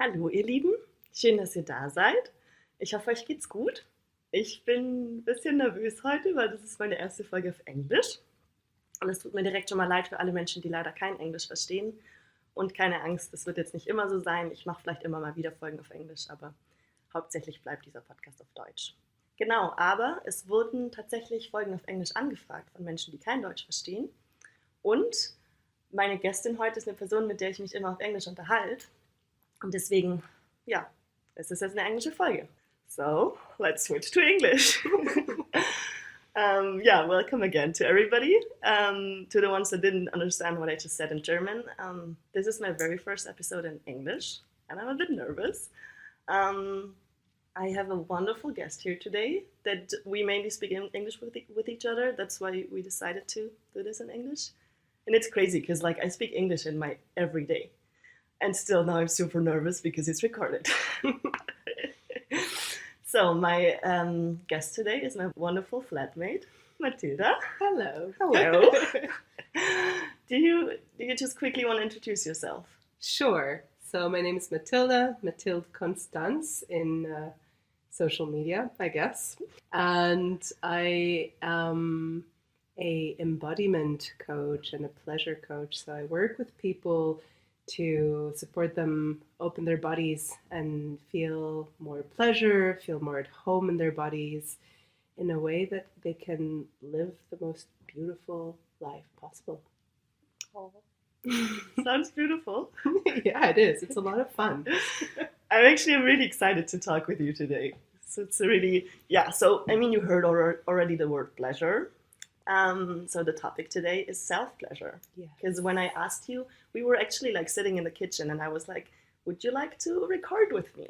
Hallo ihr Lieben, schön, dass ihr da seid. Ich hoffe, euch geht's gut. Ich bin ein bisschen nervös heute, weil das ist meine erste Folge auf Englisch. Und es tut mir direkt schon mal leid für alle Menschen, die leider kein Englisch verstehen. Und keine Angst, das wird jetzt nicht immer so sein. Ich mache vielleicht immer mal wieder Folgen auf Englisch, aber hauptsächlich bleibt dieser Podcast auf Deutsch. Genau, aber es wurden tatsächlich Folgen auf Englisch angefragt von Menschen, die kein Deutsch verstehen. Und meine Gästin heute ist eine Person, mit der ich mich immer auf Englisch unterhalte. Und deswegen, ja, es ist jetzt eine englische Folge. So, let's switch to English. Yeah, welcome again to everybody. To the ones that didn't understand what I just said in German. This is my very first episode in English, and I'm a bit nervous. I have a wonderful guest here today that we mainly speak in English with each other. That's why we decided to do this in English. And it's crazy because like I speak English in my everyday. And still now I'm super nervous because it's recorded. So my guest today is my wonderful flatmate, Mathilde. Hello. Hello. Do you just quickly want to introduce yourself? Sure. So my name is Mathilde Constance in social media, I guess. And I am a embodiment coach and a pleasure coach. So I work with people to support them open their bodies and feel more pleasure, feel more at home in their bodies in a way that they can live the most beautiful life possible. Oh, sounds beautiful. Yeah, it is. It's a lot of fun. I'm actually really excited to talk with you today. So it's really, yeah, so I mean, you heard already the word pleasure. So the topic today is self-pleasure. Yeah. Because when I asked you, we were actually like sitting in the kitchen and I was like, would you like to record with me?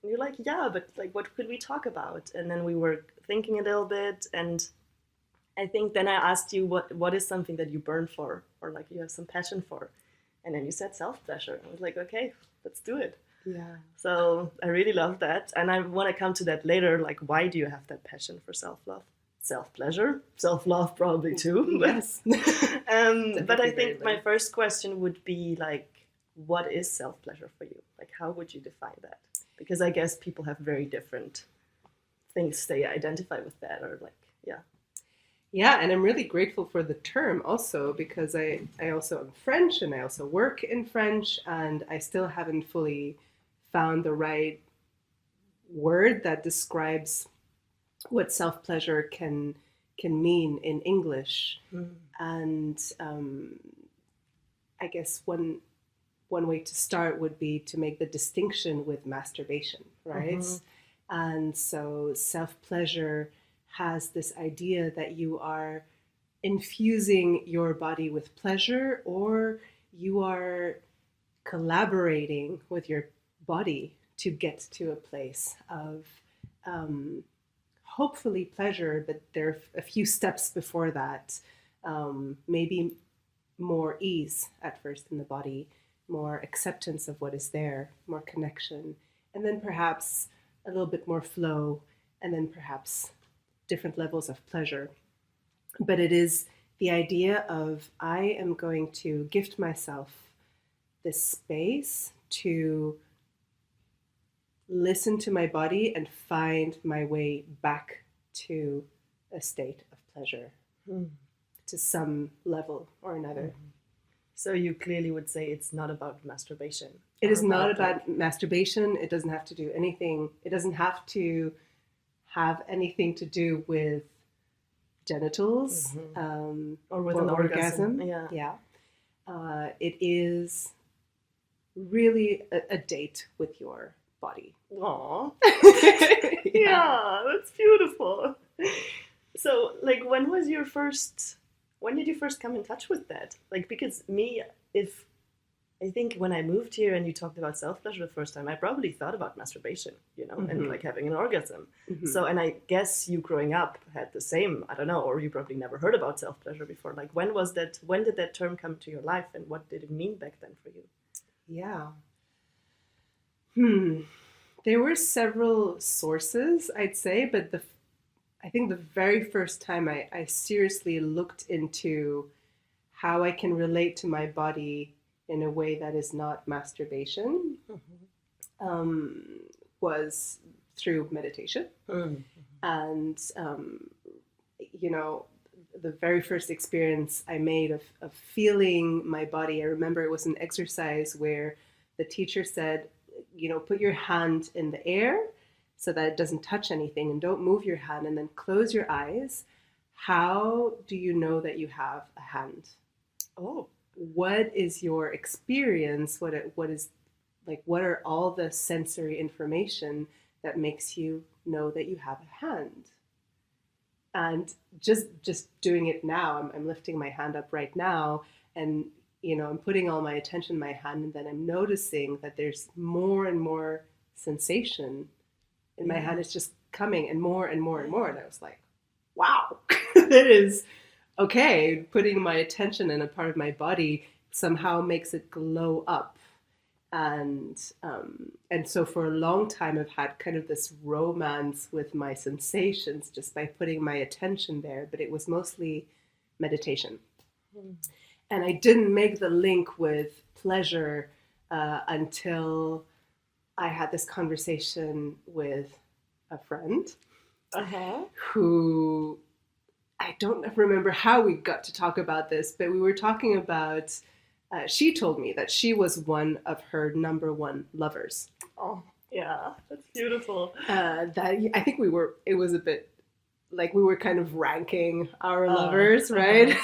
And you're like, yeah, but like what could we talk about? And then we were thinking a little bit, and I think then I asked you what is something that you burn for or like you have some passion for. And then you said self-pleasure. I was like, okay, let's do it. Yeah. So I really love that. And I want to come to that later, like why do you have that passion for self-love? Self-pleasure, self-love probably too. Yes. But I think my first question would be like, what is self-pleasure for you? Like, how would you define that? Because I guess people have very different things they identify with that, or like, yeah. Yeah, and I'm really grateful for the term also because I also am French and I also work in French, and I still haven't fully found the right word that describes what self-pleasure can mean in English. And I guess one way to start would be to make the distinction with masturbation, right? And so self-pleasure has this idea that you are infusing your body with pleasure, or you are collaborating with your body to get to a place of hopefully pleasure, but there are a few steps before that. Maybe more ease at first in the body, more acceptance of what is there, more connection, and then perhaps a little bit more flow, and then perhaps different levels of pleasure. But it is the idea of I am going to gift myself this space to listen to my body and find my way back to a state of pleasure to some level or another. So you clearly would say it's not about masturbation. It is not about masturbation. It doesn't have to do anything. It doesn't have to have anything to do with genitals or with an orgasm. Yeah. It is really a date with your body. Aww. Yeah, that's beautiful. So, like, when did you first come in touch with that? Like, because I think when I moved here and you talked about self-pleasure the first time, I probably thought about masterbation, and like having an orgasm. So, and I guess you growing up had the same, I don't know, or you probably never heard about self-pleasure before. Like, when did that term come to your life, and what did it mean back then for you? Yeah. There were several sources, I'd say, but I think the very first time I seriously looked into how I can relate to my body in a way that is not masturbation was through meditation. And, the very first experience I made of feeling my body, I remember it was an exercise where the teacher said, put your hand in the air so that it doesn't touch anything and don't move your hand, and then close your eyes. How do you know that you have a hand? Oh. What is your experience? What are all the sensory information that makes you know that you have a hand? And just doing it now, I'm lifting my hand up right now, and I'm putting all my attention in my hand, and then I'm noticing that there's more and more sensation in my hand. It's just coming and more and more and more. And I was like, wow, that is okay. Putting my attention in a part of my body somehow makes it glow up. And so for a long time, I've had kind of this romance with my sensations just by putting my attention there, but it was mostly meditation. And I didn't make the link with pleasure until I had this conversation with a friend who, I don't remember how we got to talk about this, but we were talking about, she told me that she was one of her number one lovers. Oh, yeah, that's beautiful. That I think it was a bit like we were kind of ranking our lovers, right?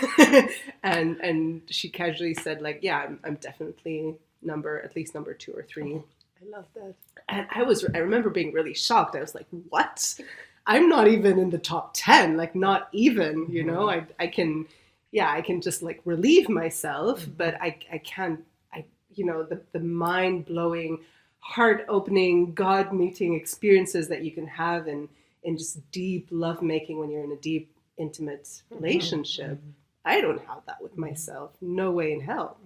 And she casually said, like, yeah, I'm definitely at least number 2 or 3. Oh, I love that. And I remember being really shocked. I was like, what? I'm not even in the top 10, like not even, I can just like relieve myself, but I can't, the mind-blowing, heart-opening, God-meeting experiences that you can have in just deep lovemaking when you're in a deep, intimate relationship. I don't have that with myself. No way in hell.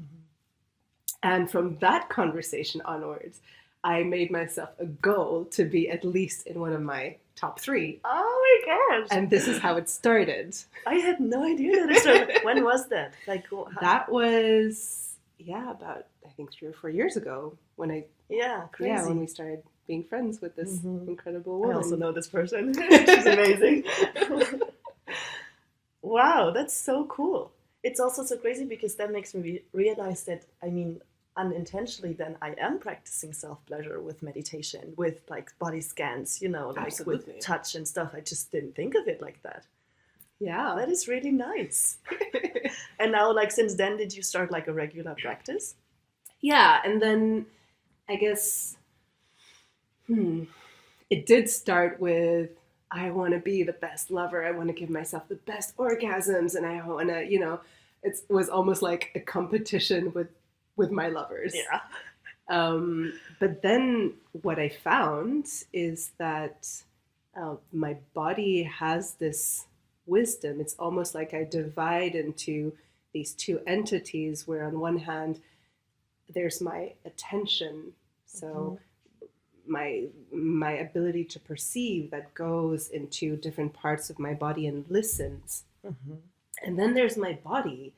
And from that conversation onwards, I made myself a goal to be at least in one of my top 3. Oh my gosh. And this is how it started. I had no idea that it started. When was that? That was, about, I think 3 or 4 years ago when when we started being friends with this incredible woman. I also know this person. She's amazing. Wow, that's so cool. It's also so crazy because that makes me realize that, unintentionally then I am practicing self-pleasure with meditation, with like body scans, Absolutely. With touch and stuff. I just didn't think of it like that. Yeah. That is really nice. And now, since then, did you start like a regular practice? Yeah, and then I guess it did start with, I want to be the best lover. I want to give myself the best orgasms, and I want to, it was almost like a competition with my lovers. Yeah. But then what I found is that my body has this wisdom. It's almost like I divide into these 2 entities where on one hand, there's my attention. So my ability to perceive that goes into different parts of my body and listens. And then there's my body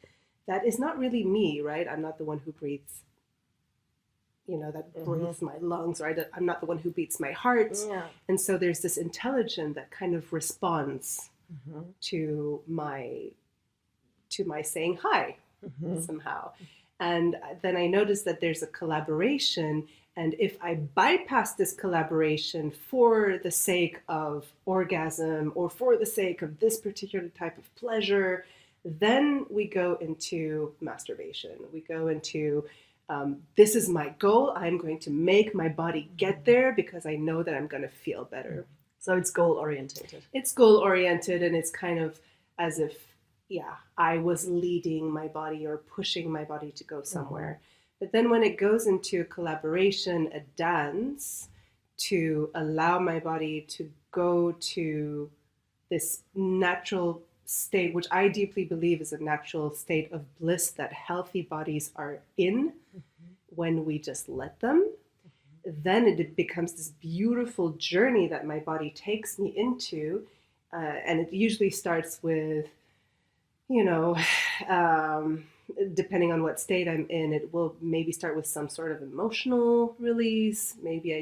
that is not really me, right? I'm not the one who breathes, that breathes my lungs, right? I'm not the one who beats my heart. Yeah. And so there's this intelligence that kind of responds to my saying hi somehow. And then I noticed that there's a collaboration, and if I bypass this collaboration for the sake of orgasm or for the sake of this particular type of pleasure, then we go into masturbation. We go into, this is my goal. I'm going to make my body get there because I know that I'm going to feel better. So it's goal-orientated. It's goal-oriented, and it's kind of as if, I was leading my body or pushing my body to go somewhere. But then when it goes into a collaboration, a dance, to allow my body to go to this natural state, which I deeply believe is a natural state of bliss that healthy bodies are in when we just let them, then it becomes this beautiful journey that my body takes me into. And it usually starts with, depending on what state I'm in, it will maybe start with some sort of emotional release. Maybe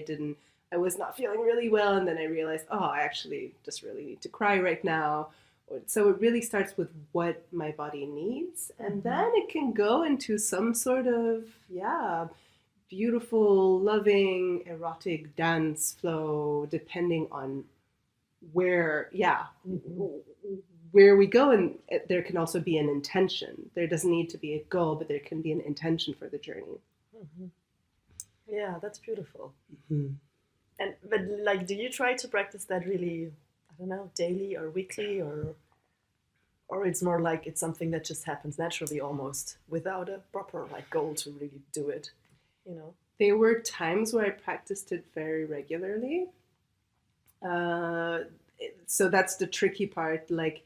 I was not feeling really well, and then I realized, oh, I actually just really need to cry right now. So it really starts with what my body needs, and then it can go into some sort of, beautiful, loving, erotic dance flow, depending on where we go. And there can also be an intention. There doesn't need to be a goal, but there can be an intention for the journey. Yeah, that's beautiful. But like, do you try to practice that really, I don't know, daily or weekly, or it's more like it's something that just happens naturally, almost without a proper like goal to really do it, you know? There were times where I practiced it very regularly. So that's the tricky part. Like,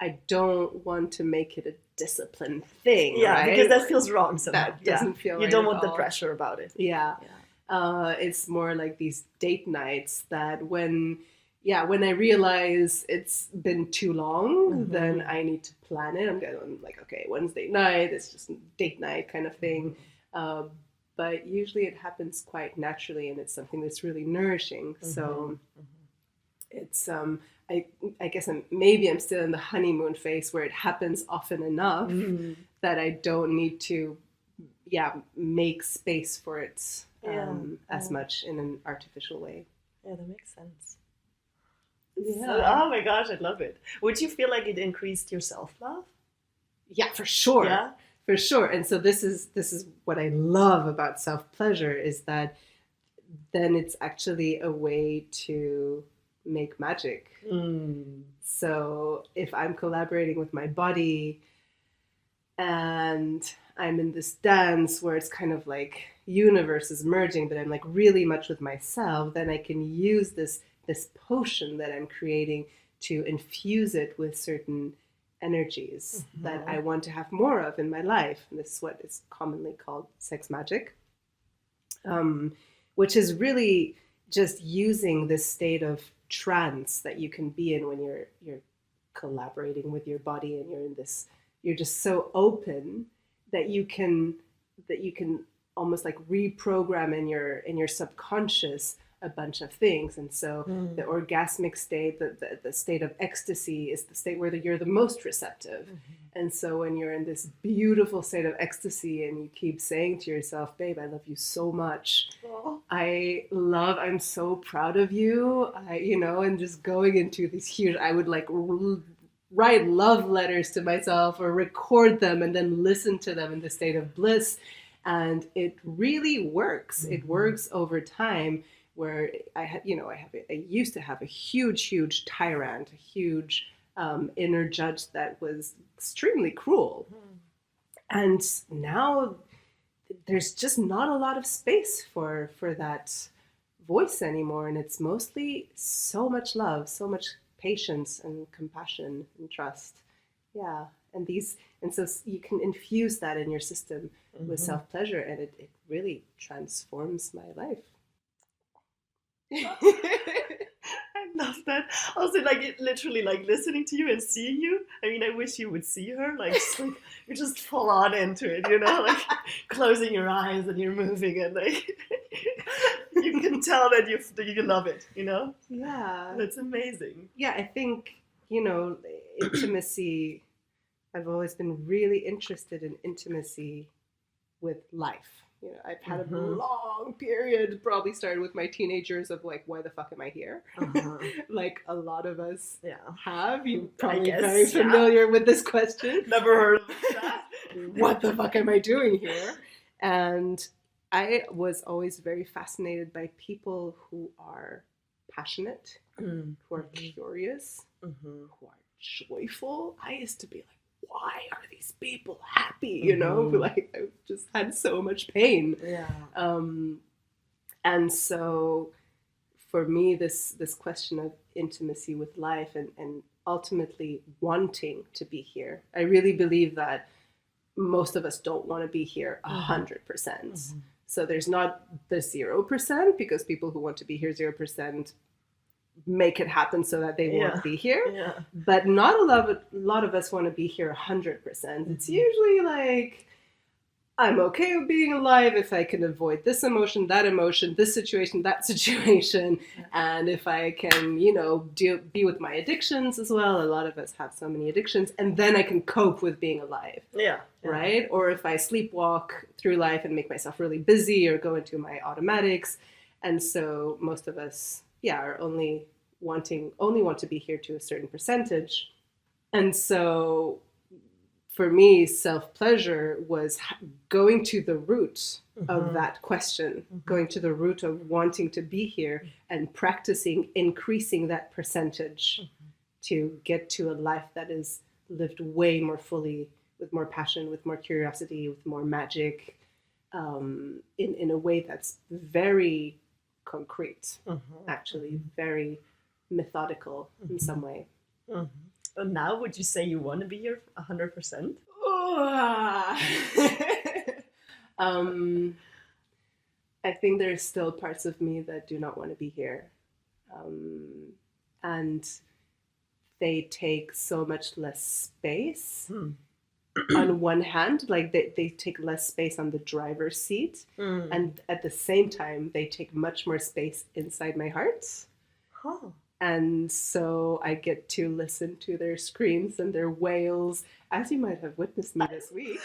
I don't want to make it a discipline thing, right? Because that feels wrong somehow. That doesn't feel right. You don't want the pressure about it. Yeah. It's more like these date nights that when I realize it's been too long, then I need to plan it. I'm like, okay, Wednesday night, it's just date night kind of thing. But usually it happens quite naturally, and it's something that's really nourishing. So it's, I guess maybe I'm still in the honeymoon phase where it happens often enough that I don't need to, make space for it as much in an artificial way. Yeah, that makes sense. Yeah. So, oh my gosh, I love it. Would you feel like it increased your self-love? Yeah, for sure. Yeah? For sure. And so this is what I love about self-pleasure, is that then it's actually a way to make magic. So if I'm collaborating with my body and I'm in this dance where it's kind of like universe is merging, but I'm like really much with myself, then I can use this potion that I'm creating to infuse it with certain energies that I want to have more of in my life. And this is what is commonly called sex magic, which is really just using this state of trance that you can be in when you're collaborating with your body, and you're just so open that you can almost like reprogram in your subconscious a bunch of things. And so the orgasmic state, the state of ecstasy, is the state where you're the most receptive. And so when you're in this beautiful state of ecstasy and you keep saying to yourself, babe, I love you so much. I'm so proud of you. And just going into these huge, I would like write love letters to myself or record them and then listen to them in the state of bliss. And it really works. It works over time. Where I used to have a huge tyrant, a huge inner judge that was extremely cruel. And now there's just not a lot of space for that voice anymore. And it's mostly so much love, so much patience and compassion and trust. Yeah. And so you can infuse that in your system with self-pleasure, and it really transforms my life. I love that. Also, like, literally, like, listening to you and seeing you. I mean, I wish you would see her. Like, you're just full on into it, like closing your eyes and you're moving, and like you can tell that you love it. Yeah, that's amazing. Yeah, I think intimacy. I've always been really interested in intimacy with life. I've had a long period, probably started with my teenagers, of like, why the fuck am I here? Like a lot of us have. You're probably very familiar with this question. Never heard of that. What the fuck am I doing here? And I was always very fascinated by people who are passionate, who are curious, who are joyful. I used to be like, why are these people happy? Like, I've just had so much pain. Yeah. And so for me, this question of intimacy with life and ultimately wanting to be here, I really believe that most of us don't want to be here 100%. So there's not the 0%, because people who want to be here 0% make it happen so that they won't be here. Yeah. But not a lot of us want to be here 100%. It's usually like, I'm okay with being alive if I can avoid this emotion, this situation, that situation. And if I can, be with my addictions as well. A lot of us have so many addictions. And then I can cope with being alive. Yeah. Right? Or if I sleepwalk through life and make myself really busy or go into my automatics. And so most of us, are only want to be here to a certain percentage. And so for me, self-pleasure was going to the root of that question, going to the root of wanting to be here and practicing increasing that percentage to get to a life that is lived way more fully, with more passion, with more curiosity, with more magic, in a way that's very concrete, actually, very methodical in some way. And now, would you say you want to be here 100%? I think there's still parts of me that do not want to be here. And they take so much less space. On one hand, like they take less space on the driver's seat. And at the same time, they take much more space inside my heart. And so I get to listen to their screams and their wails, as you might have witnessed me this week.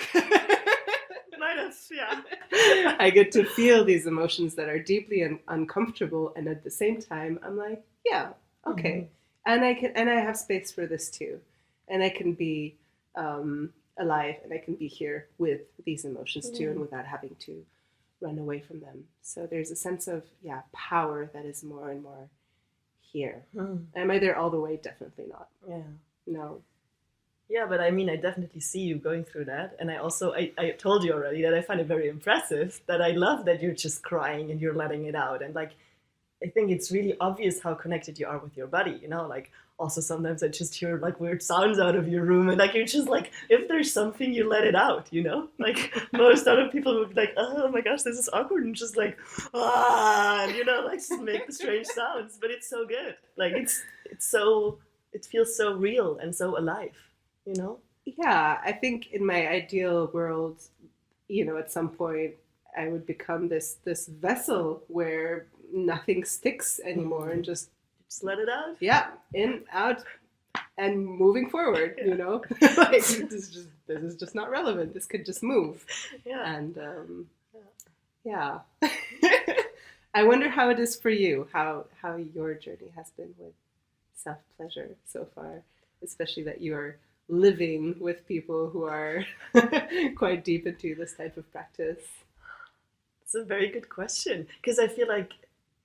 I get to feel these emotions that are deeply uncomfortable, and at the same time, I'm like, yeah, okay, and I have space for this too, and I can be alive, and I can be here with these emotions too, and without having to run away from them. So there's a sense of power that is more and more here. Am I there all the way? Definitely not. No. Yeah, but I mean, I definitely see you going through that. And I also, I told you already that I find it very impressive, that I love that you're just crying and you're letting it out. And like, I think it's really obvious how connected you are with your body, like also sometimes I just hear like weird sounds out of your room, and like you're just like, if there's something, you let it out, like most other people would be like, oh my gosh, this is awkward, and just like and like just make the strange sounds. But it's so good, like it's so, it feels so real and so alive. I think in my ideal world, at some point I would become this vessel where nothing sticks anymore, and just let it out. In, out, and moving forward. Like this is just not relevant. This could just move. And I wonder how it is for you. How your journey has been with self-pleasure so far, especially that you are living with people who are quite deep into this type of practice. It's a very good question, because I feel like,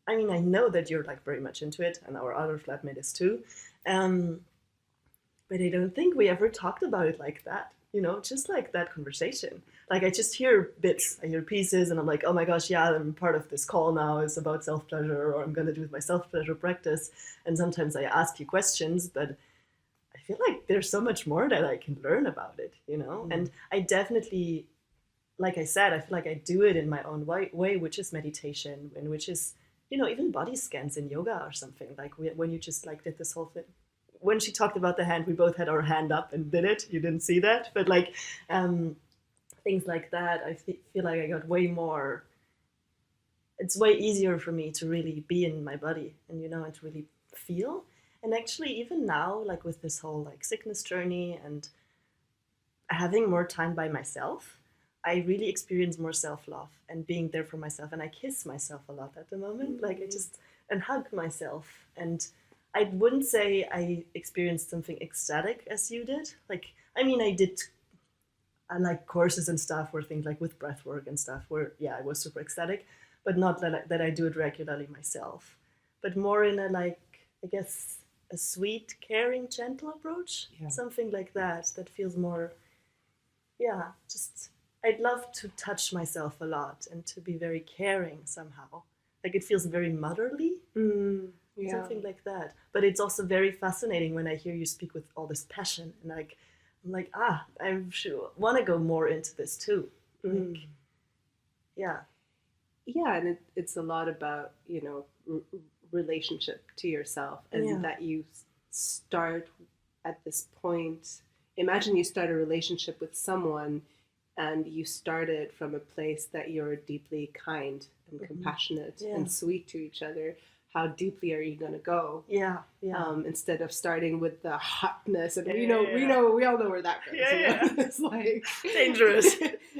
I mean, I know that you're like very much into it, and our other flatmate is too. But I don't think we ever talked about it like that, just like that conversation. Like I just hear bits, I hear pieces, and I'm like, oh my gosh, I'm part of this call now is about self-pleasure, or I'm going to do my self-pleasure practice. And sometimes I ask you questions, but I feel like there's so much more that I can learn about it, And I definitely, like I said, I feel like I do it in my own way, which is meditation, and which is, even body scans in yoga or something. Like when you just like did this whole thing. When she talked about the hand, we both had our hand up and did it. You didn't see that, but like things like that, I feel like I got way more. It's way easier for me to really be in my body, and and to really feel. And actually, even now, like with this whole like sickness journey and having more time by myself, I really experience more self-love and being there for myself. And I kiss myself a lot at the moment. Like I just, and hug myself. And I wouldn't say I experienced something ecstatic as you did. Like, I mean, I like courses and stuff where things like with breath work and stuff where, I was super ecstatic, but not that I do it regularly myself, but more in a, like, I guess, a sweet, caring, gentle approach. Something like that feels more, just, I'd love to touch myself a lot and to be very caring somehow. Like it feels very motherly, something like that. But it's also very fascinating when I hear you speak with all this passion, and like, I'm like, I sure want to go more into this too. Like, and it's a lot about, relationship to yourself, and that you start at this point. Imagine you start a relationship with someone and you started from a place that you're deeply kind and compassionate and sweet to each other. How deeply are you going to go? Instead of starting with the hotness, and we all know where that goes. It's like dangerous.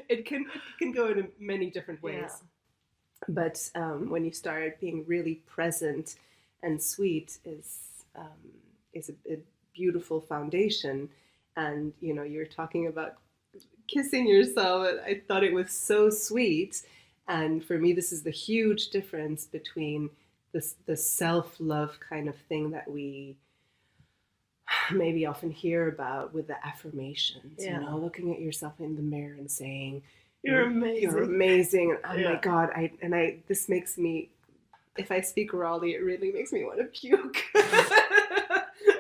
It can go in many different ways. But when you start being really present and sweet is a beautiful foundation. And you're talking about kissing yourself. I thought it was so sweet. And for me, this is the huge difference between the self-love kind of thing that we maybe often hear about with the affirmations, looking at yourself in the mirror and saying, you're amazing. And, oh my God. This makes me, if I speak rawly, it really makes me want to puke.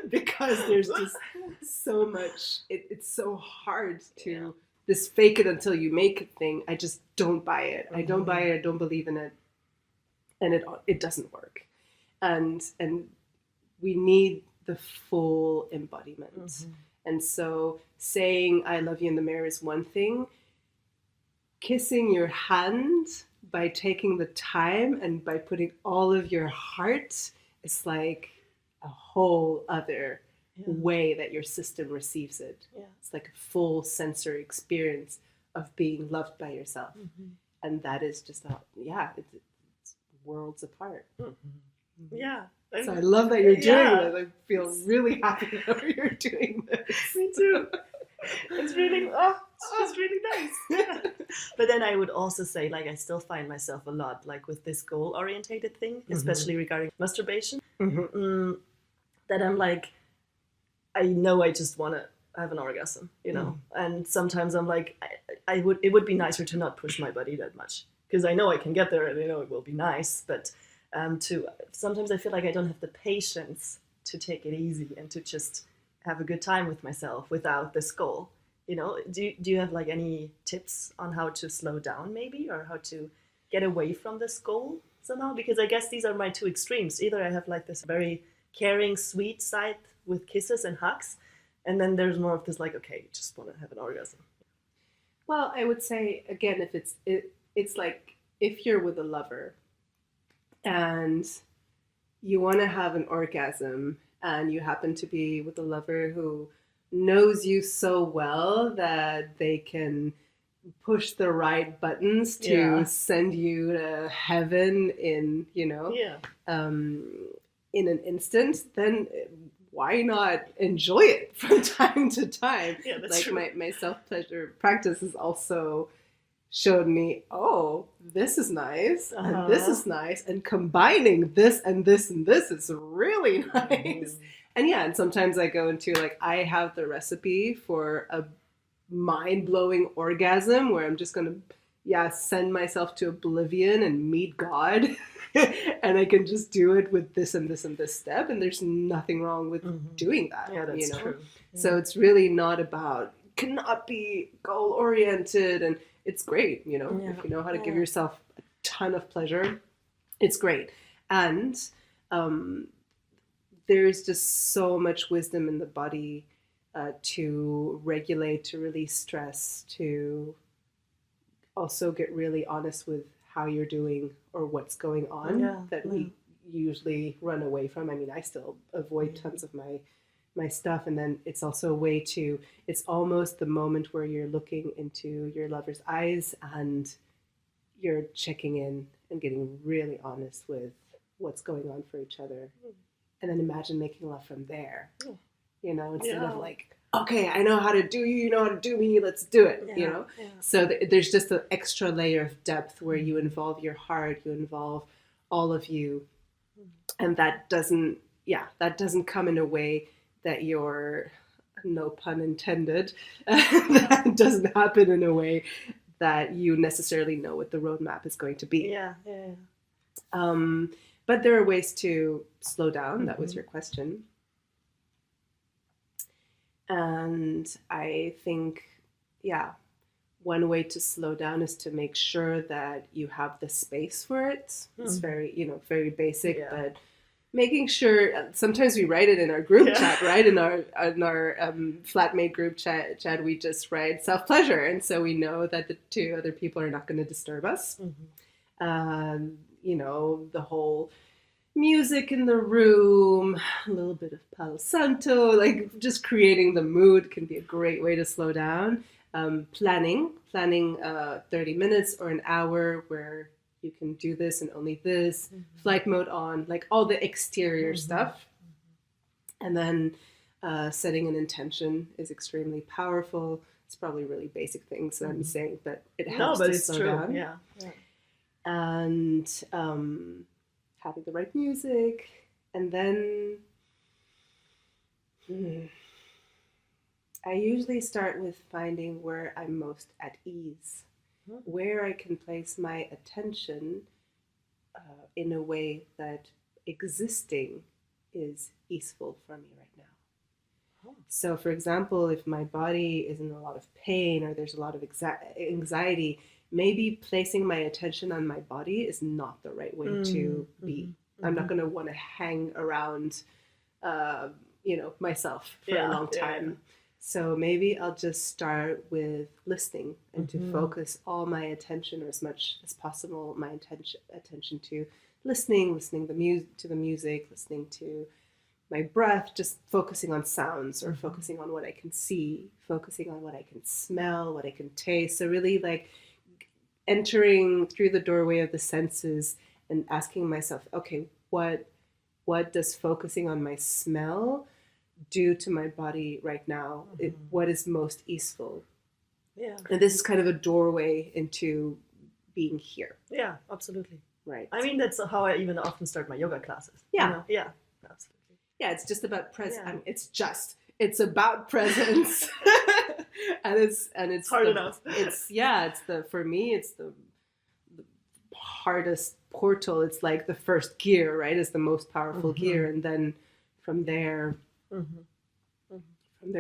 Because there's just so much, it's so hard to this fake it until you make it thing. I just don't buy it. I don't buy it. I don't believe in it. And it doesn't work. And we need the full embodiment. And so saying I love you in the mirror is one thing. Kissing your hand by taking the time and by putting all of your heart is like a whole other way that your system receives it. It's like a full sensory experience of being loved by yourself. And that is just it's worlds apart. So I love that you're doing this. I feel really happy that you're doing this. Me too. It's really nice. But then I would also say, like, I still find myself a lot like with this goal-orientated thing, especially regarding masturbation, that I'm like, I know I just want to have an orgasm, and sometimes I'm like, it would be nicer to not push my body that much, because I know I can get there and it will be nice, but sometimes I feel like I don't have the patience to take it easy and to just have a good time with myself without this goal. Do you have like any tips on how to slow down maybe, or how to get away from this goal somehow? Because I guess these are my two extremes. Either I have like this very caring, sweet side with kisses and hugs, and then there's more of this like, okay, just want to have an orgasm. Well, I would say again, if it's like if you're with a lover and you want to have an orgasm and you happen to be with a lover who knows you so well that they can push the right buttons to send you to heaven in in an instant, then why not enjoy it from time to time? That's true. My self-pleasure practice has also showed me, oh, this is nice, and this is nice, and combining this and this and this is really nice. And sometimes I go into like, I have the recipe for a mind-blowing orgasm where I'm just going to send myself to oblivion and meet God. And I can just do it with this and this and this step. And there's nothing wrong with doing that. Yeah, that's true. Yeah. So it's really not about, cannot be goal-oriented. And it's great, if you know how to give yourself a ton of pleasure, it's great. And there's just so much wisdom in the body to regulate, to release stress, to also get really honest with how you're doing or what's going on that we usually run away from. I mean, I still avoid tons of my stuff. And then it's also a way to, it's almost the moment where you're looking into your lover's eyes and you're checking in and getting really honest with what's going on for each other. And then imagine making love from there, instead of like, okay, I know how to do you, you know how to do me, let's do it, So there's just an extra layer of depth where you involve your heart, you involve all of you. And that doesn't come in a way that you're, no pun intended, that doesn't happen in a way that you necessarily know what the roadmap is going to be. But there are ways to slow down. That was your question. And I think, one way to slow down is to make sure that you have the space for it. It's very, very basic, but making sure, sometimes we write it in our group Yeah. chat, right? In our flatmate group chat, we just write self-pleasure. And so we know that the two other people are not going to disturb us. You know, the whole music in the room, a little bit of Palo Santo, like just creating the mood can be a great way to slow down. Planning 30 minutes or an hour where you can do this and only this, flight mode on, like all the exterior stuff. And then setting an intention is extremely powerful. It's probably really basic things that I'm saying, but it helps but to it's slow true. down. Yeah. And having the right music, and then I usually start with finding where I'm most at ease, where I can place my attention in a way that existing is easeful for me right now. So, for example, if my body is in a lot of pain or there's a lot of anxiety, maybe placing my attention on my body is not the right way to be. I'm not going to want to hang around, myself for a long time. So maybe I'll just start with listening and to focus all my attention, or as much as possible, my attention to listening to the music, listening to my breath, just focusing on sounds or focusing on what I can see, focusing on what I can smell, what I can taste. So really like entering through the doorway of the senses and asking myself, okay, what does focusing on my smell do to my body right now? What is most easeful? Yeah. And this is kind of a doorway into being here. Yeah, absolutely. Right. I mean, that's how I even often start my yoga classes. Yeah. You know? Yeah, absolutely. Yeah, it's just about presence. Yeah. I mean, it's about presence. and it's hard enough. For me, it's the hardest portal. It's like the first gear, right? It's the most powerful gear. And then from there,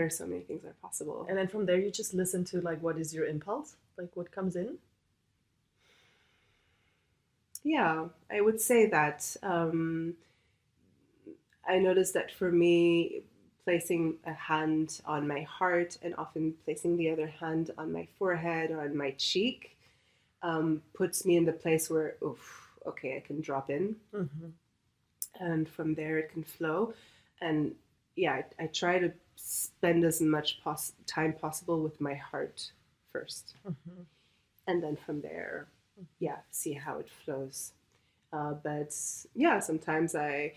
so many things are possible. And then from there, you just listen to like, what is your impulse? Like what comes in? Yeah, I would say that I noticed that for me, placing a hand on my heart and often placing the other hand on my forehead or on my cheek puts me in the place where, okay, I can drop in. And from there it can flow. And yeah, I try to spend as much time possible with my heart first. And then from there, see how it flows. But yeah, sometimes I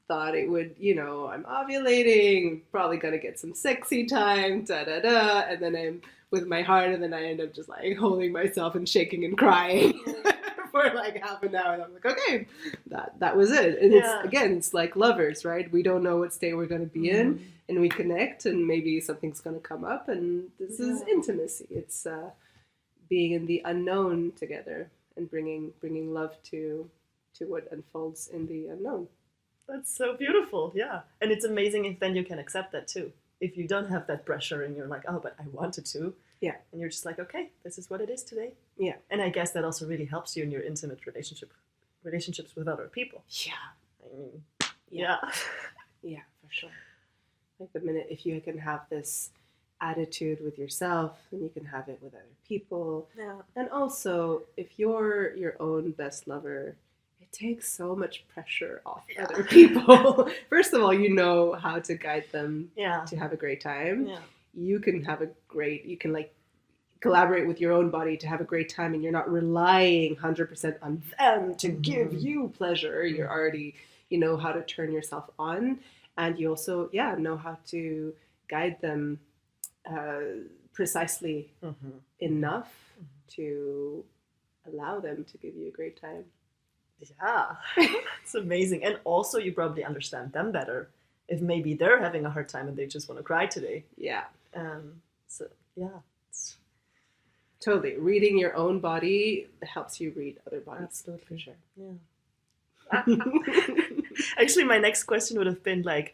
thought it would, I'm ovulating, probably gonna get some sexy time, and then I'm with my heart, and then I end up just like holding myself and shaking and crying for like half an hour. And I'm like, okay, that was it. And it's like lovers, right? We don't know what state we're gonna be in, and we connect, and maybe something's gonna come up, and this is intimacy. It's being in the unknown together and bringing love to what unfolds in the unknown. That's so beautiful, yeah. And it's amazing if then you can accept that too. If you don't have that pressure and you're like, oh, but I wanted to. Yeah. And you're just like, okay, this is what it is today. Yeah. And I guess that also really helps you in your intimate relationships with other people. Yeah. I mean, yeah. Yeah, for sure. Like the minute, if you can have this attitude with yourself, then you can have it with other people. Yeah. And also, if you're your own best lover, it takes so much pressure off other people. First of all, you know how to guide them to have a great time. Yeah. You can like collaborate with your own body to have a great time, and you're not relying 100% on them to give you pleasure. You're already, you know how to turn yourself on, and you also, know how to guide them precisely enough to allow them to give you a great time. Yeah, it's amazing. And also you probably understand them better if maybe they're having a hard time and they just want to cry today. Yeah. So, yeah. Totally. Reading your own body helps you read other bodies. Absolutely. For sure. Yeah. Actually, my next question would have been like,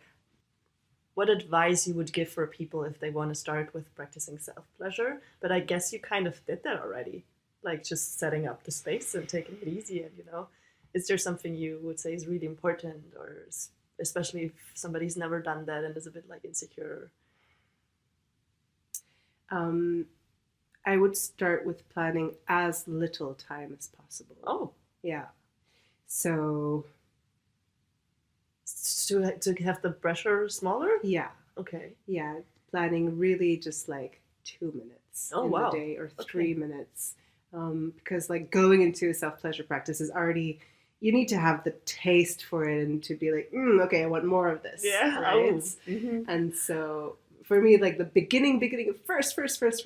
what advice you would give for people if they want to start with practicing self-pleasure? But I guess you kind of did that already. Like just setting up the space and taking it easy and, is there something you would say is really important, or especially if somebody's never done that and is a bit like insecure? I would start with planning as little time as possible. Oh, Yeah. So, to have the pressure smaller? yeah. Okay. Yeah. Planning really just like 2 minutes Oh, in wow. the day or 3 minutes. Because like going into a self-pleasure practice is already, you need to have the taste for it and to be like, okay, I want more of this. Yeah. Right? Oh. Mm-hmm. And so for me, like the beginning, first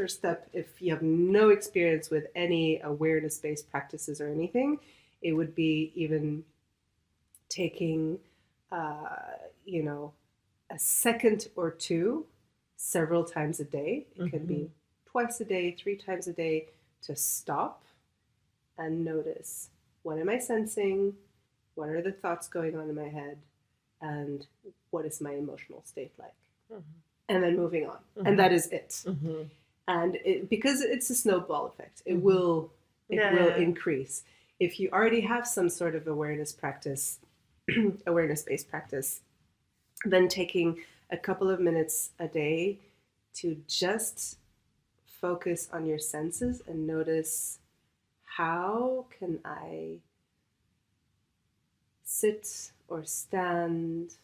step, if you have no experience with any awareness-based practices or anything, it would be even taking, a second or two several times a day. It can be twice a day, 3 times a day, to stop and notice, what am I sensing? What are the thoughts going on in my head? And what is my emotional state like? And then moving on. And that is it. And because it's a snowball effect, it will increase. If you already have some sort of awareness practice, awareness-based practice, then taking a couple of minutes a day to just focus on your senses and notice, how can I sit or stand?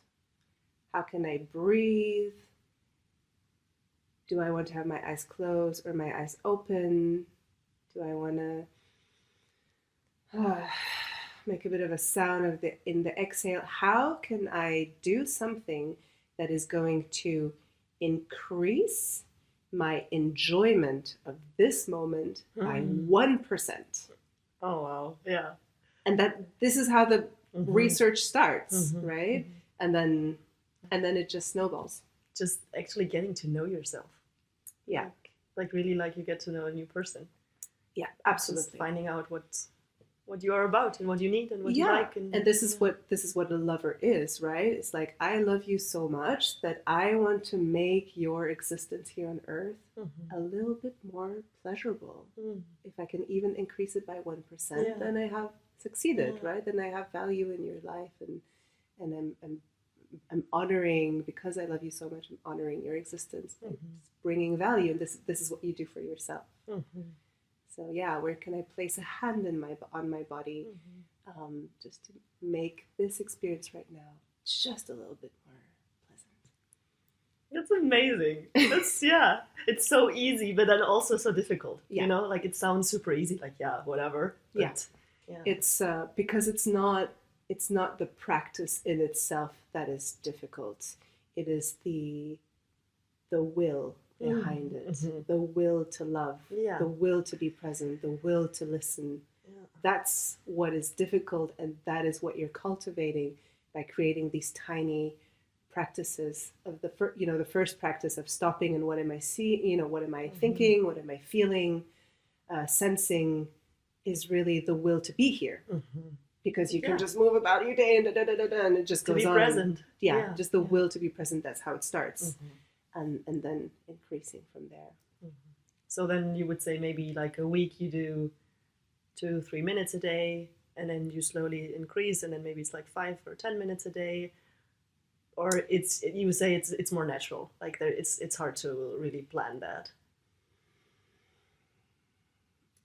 How can I breathe? Do I want to have my eyes closed or my eyes open? Do I want to make a bit of a sound in the exhale? How can I do something that is going to increase my enjoyment of this moment by 1%? Oh, wow. Yeah. And this is how the research starts, right? And then it just snowballs. Just actually getting to know yourself. Yeah. Like really, like you get to know a new person. Yeah, absolutely. Just finding out what you are about and what you need and what you like. And this is what a lover is, right? It's like, I love you so much that I want to make your existence here on earth a little bit more pleasurable. If I can even increase it by 1%, then I have succeeded, right? Then I have value in your life, and I'm honoring, because I love you so much, I'm honoring your existence, and bringing value, and this is what you do for yourself. So yeah, where can I place a hand on my body, just to make this experience right now just a little bit more pleasant? That's amazing. It's so easy, but then also so difficult. Yeah. You know, like it sounds super easy, like whatever. But, It's because it's not the practice in itself that is difficult. It is the will behind it, the will to love, the will to be present, the will to listen. That's what is difficult, and that is what you're cultivating by creating these tiny practices of the first practice of stopping, and what am I seeing, what am I thinking, what am I feeling, sensing, is really the will to be here. Because you can just move about your day and and it just goes on. To be present. Just the will to be present. That's how it starts. And then increasing from there. So then you would say maybe like a week you do 2-3 minutes a day, and then you slowly increase, and then maybe it's like 5 or 10 minutes a day, or you would say it's more natural. Like it's hard to really plan that.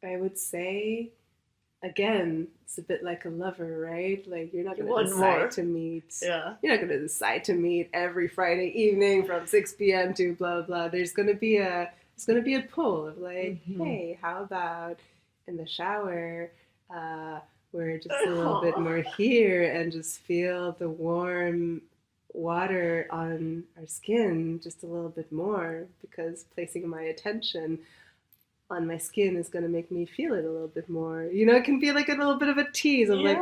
I would say, again, it's a bit like a lover, right? Like you're not going to decide to meet. Yeah. You're not going to decide to meet every Friday evening from 6 p.m. to blah blah. There's going to be a pull of like, hey, how about in the shower? We're just a little bit more here and just feel the warm water on our skin just a little bit more, because placing my attention on my skin is going to make me feel it a little bit more. It can be like a little bit of a tease of like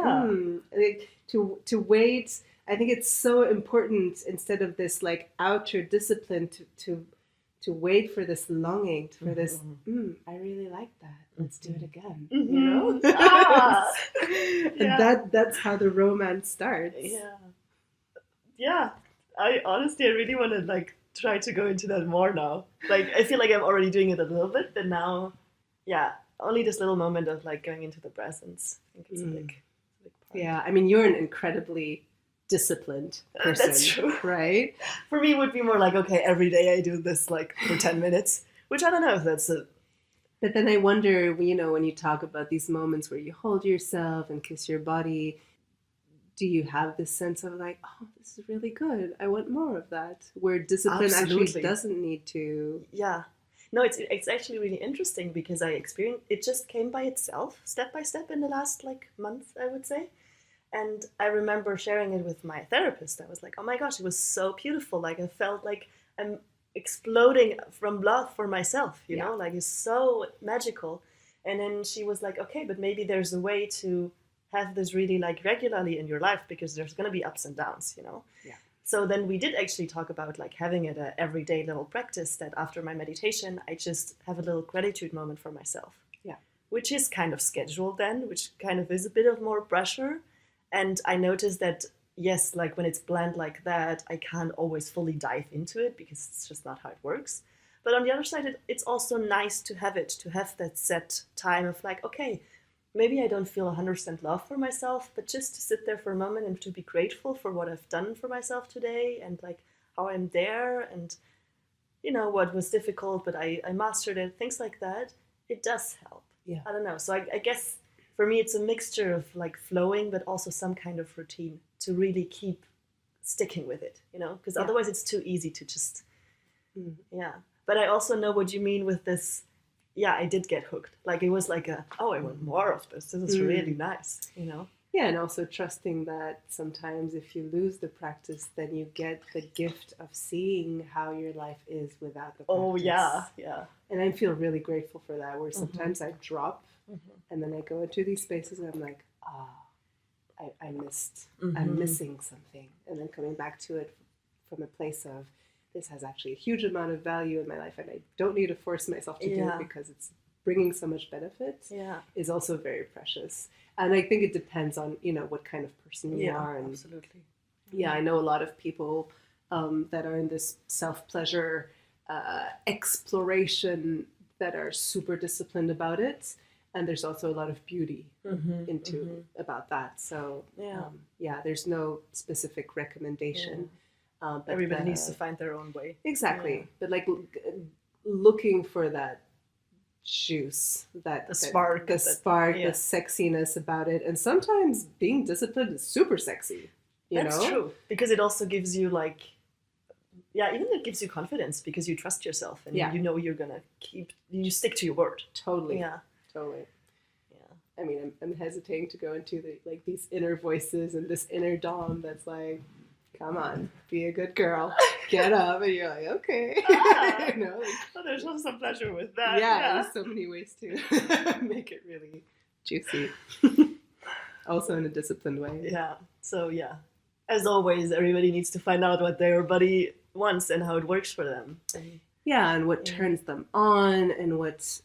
to wait. I think it's so important, instead of this like outer discipline, to wait for this longing, for this, I really like that. Let's do it again. And that's how the romance starts. Yeah. I really want to like try to go into that more now. Like I feel like I'm already doing it a little bit, but now, only this little moment of like going into the presence. I think it's a big Yeah, I mean, you're an incredibly disciplined person. That's true. Right? For me, it would be more like, okay, every day I do this like for 10 minutes, which I don't know if that's a... But then I wonder, you know, when you talk about these moments where you hold yourself and kiss your body, do you have this sense of like, oh, this is really good, I want more of that, where discipline actually Absolutely. doesn't need to... Yeah. No, it's actually really interesting because I experienced, it just came by itself, step by step in the last like month, I would say. And I remember sharing it with my therapist. I was like, oh my gosh, it was so beautiful. Like I felt like I'm exploding from love for myself, you know, like it's so magical. And then she was like, okay, but maybe there's a way to have this really like regularly in your life because there's going to be ups and downs, you know? Yeah. So then we did actually talk about like having it a everyday little practice that after my meditation, I just have a little gratitude moment for myself. Yeah. Which is kind of scheduled then, which kind of is a bit of more pressure. And I noticed that, yes, like when it's planned like that, I can't always fully dive into it because it's just not how it works. But on the other side, it's also nice to have that set time of like, okay, maybe I don't feel 100% love for myself, but just to sit there for a moment and to be grateful for what I've done for myself today and like how I'm there and, you know, what was difficult, but I mastered it, things like that. It does help. Yeah. I don't know. So I guess for me, it's a mixture of like flowing, but also some kind of routine to really keep sticking with it, you know, because otherwise it's too easy to just, yeah. But I also know what you mean with this. Yeah, I did get hooked. Like it was like I want more of this. This is really nice, you know? Yeah, and also trusting that sometimes if you lose the practice, then you get the gift of seeing how your life is without the practice. Oh, yeah, yeah. And I feel really grateful for that, where sometimes I drop and then I go into these spaces and I'm like, I missed, I'm missing something. And then coming back to it from a place of, this has actually a huge amount of value in my life and I don't need to force myself to do it because it's bringing so much benefit, is also very precious. And I think it depends on, you know, what kind of person you are. And absolutely. Yeah, I know a lot of people that are in this self-pleasure exploration that are super disciplined about it. And there's also a lot of beauty about that. So there's no specific recommendation. But everybody needs to find their own way. Exactly. But like looking for that juice, the spark, the sexiness about it. And sometimes being disciplined is super sexy. That's true. Because it also gives you like, even it gives you confidence because you trust yourself and you know you're going to you stick to your word. Totally. Yeah. Totally. Yeah. I mean, I'm hesitating to go into these inner voices and this inner Dom that's like, come on, be a good girl, get up, and you're like, okay. You know, like, there's also some pleasure with that. Yeah, there's so many ways to make it really juicy. Also in a disciplined way. Yeah. So as always, everybody needs to find out what their body wants and how it works for them. Yeah, and what turns them on, and what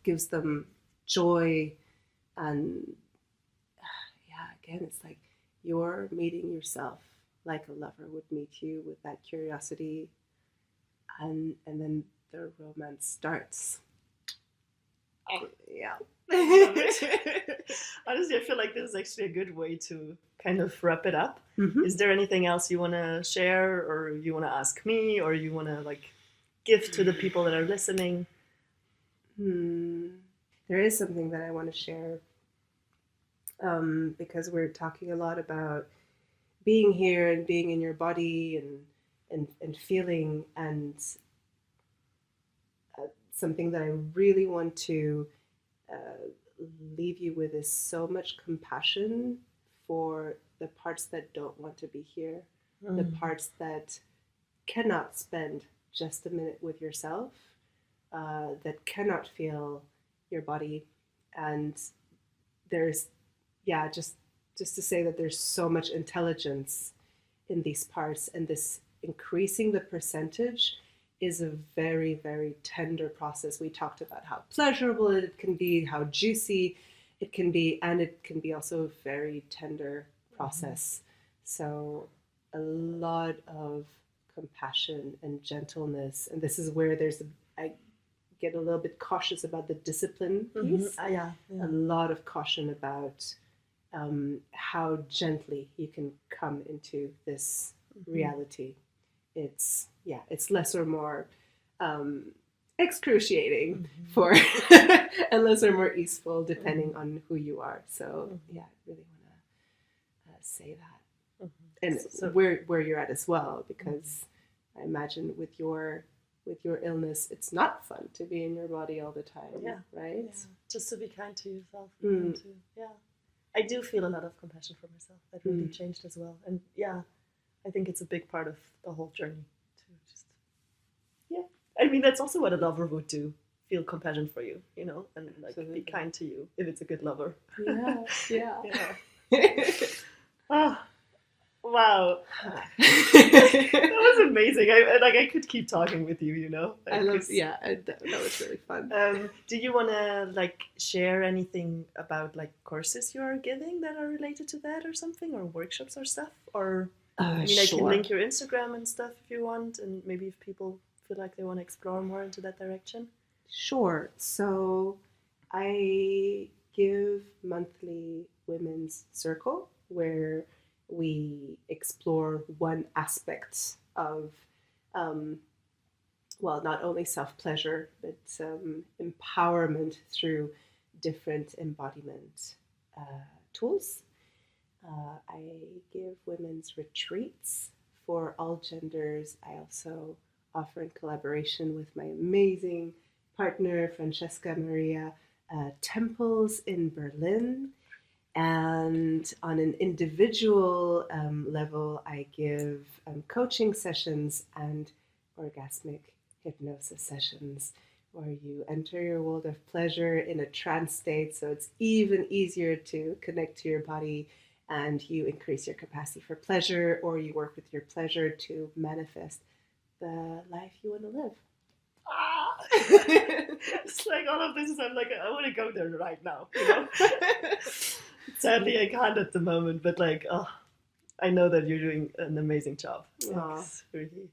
gives them joy, and again, it's like you're meeting yourself like a lover would meet you, with that curiosity, and then the romance starts. Yeah. Honestly, I feel like this is actually a good way to kind of wrap it up. Is there anything else you want to share, or you want to ask me, or you want to like give to the people that are listening? There is something that I want to share, because we're talking a lot about being here and being in your body and feeling, and something that I really want to leave you with is so much compassion for the parts that don't want to be here, the parts that cannot spend just a minute with yourself, that cannot feel your body. And there's, just to say that there's so much intelligence in these parts, and this increasing the percentage is a very, very tender process. We talked about how pleasurable it can be, how juicy it can be, and it can be also a very tender process. So a lot of compassion and gentleness, and this is where I get a little bit cautious about the discipline piece. A lot of caution about how gently you can come into this reality. It's less or more excruciating for and less or more easeful depending on who you are. So I really want to say that, and so, where you're at as well, because I imagine with your illness, it's not fun to be in your body all the time, right? Yeah. Just to be kind to yourself. And I do feel a lot of compassion for myself. That really changed as well. And I think it's a big part of the whole journey to just, I mean, that's also what a lover would do. Feel compassion for you, you know, and like Absolutely. Be kind to you if it's a good lover. Yeah. Oh, wow. That was amazing. I could keep talking with you, you know. That was really fun. Do you want to share anything about courses you are giving that are related to that or something, or workshops or stuff? Or I can link your Instagram and stuff if you want, and maybe if people feel like they want to explore more into that direction. Sure. So I give monthly women's circle where we explore one aspect of, not only self-pleasure, but empowerment through different embodiment tools. I give women's retreats for all genders. I also offer in collaboration with my amazing partner, Francesca Maria, temples in Berlin. And on an individual level, I give coaching sessions and orgasmic hypnosis sessions where you enter your world of pleasure in a trance state, so it's even easier to connect to your body, and you increase your capacity for pleasure, or you work with your pleasure to manifest the life you want to live. It's all of this is, I'm I want to go there right now, you know. Sadly, I can't at the moment, but I know that you're doing an amazing job. Really.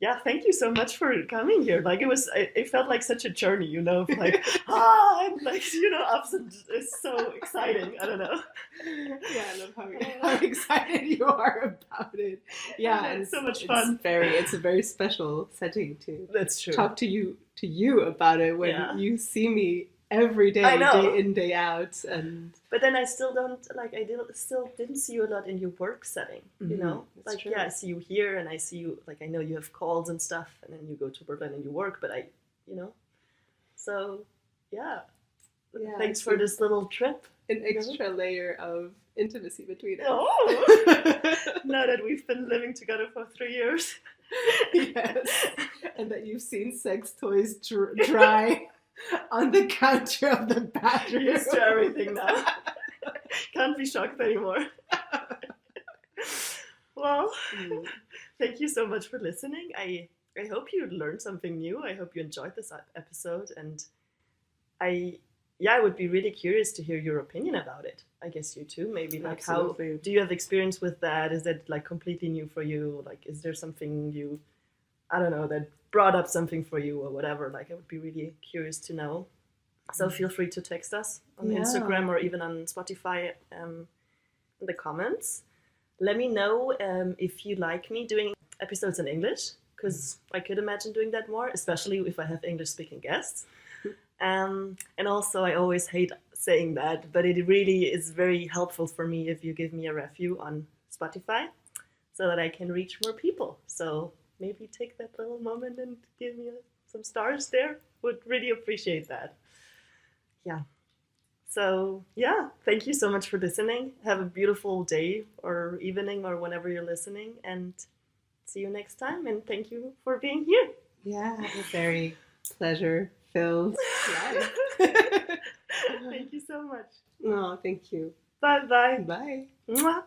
Yeah, thank you so much for coming here. It felt like such a journey, you know, and ups and it's so exciting. I don't know. Yeah, I love how excited you are about it. Yeah, and it's so much fun. It's a very special setting to That's true. Talk to you about it when you see me every day, day in, day out, but then I still don't didn't see you a lot in your work setting, you know. True. I see you here, and I see you I know you have calls and stuff, and then you go to Berlin and you work, but so thanks for this little trip. An extra layer of intimacy between us. Now that we've been living together for 3 years. Yes, and that you've seen sex toys dry on the counter of the bathroom. Used to everything now. Can't be shocked anymore. Well, thank you so much for listening. I hope you learned something new. I hope you enjoyed this episode, and I would be really curious to hear your opinion about it. I guess you too, maybe Absolutely. How do you have experience with that? Is that completely new for you? Is there something that brought up something for you or whatever? I would be really curious to know. So feel free to text us on Instagram or even on Spotify in the comments. Let me know if you like me doing episodes in English, because I could imagine doing that more, especially if I have English-speaking guests. And also, I always hate saying that, but it really is very helpful for me if you give me a review on Spotify so that I can reach more people. So maybe take that little moment and give me some stars there. Would really appreciate that. Yeah. So, thank you so much for listening. Have a beautiful day or evening or whenever you're listening, and see you next time. And thank you for being here. Yeah, very pleasure-filled life. Thank you so much. Oh, thank you. Bye-bye. Bye. Mwah.